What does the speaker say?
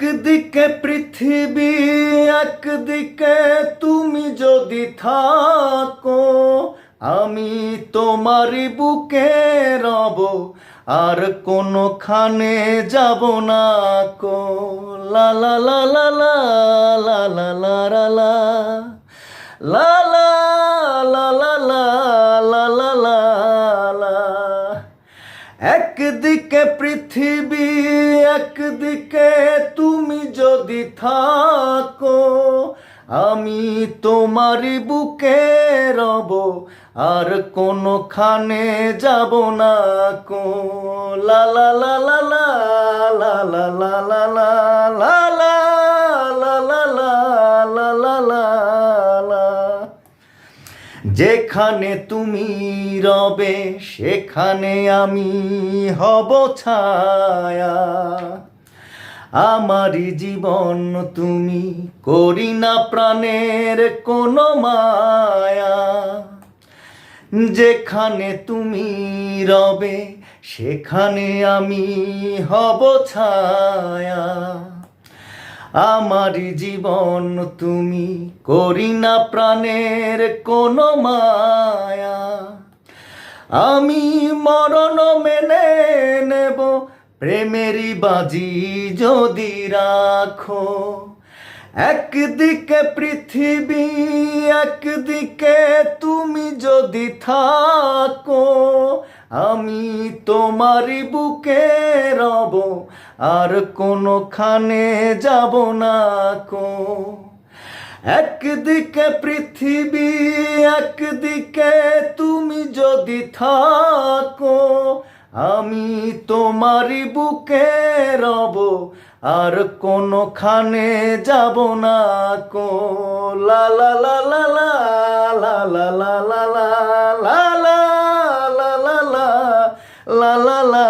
একদিকে পৃথিবী, একদিকে তুমি যদি থাকো, আমি তোমারই বুকে রব, আর কোনোখানে যাব না কো। লা লা লা লা লা লা লা লা লা লা লা লা লা লা লা লা লা লা। একদিকে পৃথিবী, একদিকে তুমি যদি থাকো, আমি তোমারই বুকে রব, আর কোনোখানে যাব না কো। লা লা লা লা লা লা লা লা লা লা লা লা লা লা লা লা লা লা। যেখানে তুমি রবে সেখানে আমি হব ছায়া, আমারই জীবন তুমি, করি না প্রাণের কোনো মায়া। যেখানে তুমি রবে সেখানে আমি হব ছায়া, আমারই জীবন তুমি, করি না প্রাণের কোনো মায়া। আমি মরণ মেনে নেব, প্রেমেরই বাজি যদি রাখো। একদিকে পৃথিবী, একদিকে তুমি যদি থাকো, আমি তোমারই বুকে রব, আর কোনোখানে যাব না কো। একদিকে পৃথিবী, একদিকে তুমি যদি থাকো, আমি তোমারই বুকে রব, আর কোনোখানে যাব না কো। লা লা লা লা লা লা লা লা লা লা লা লা লা লা লা লা লা।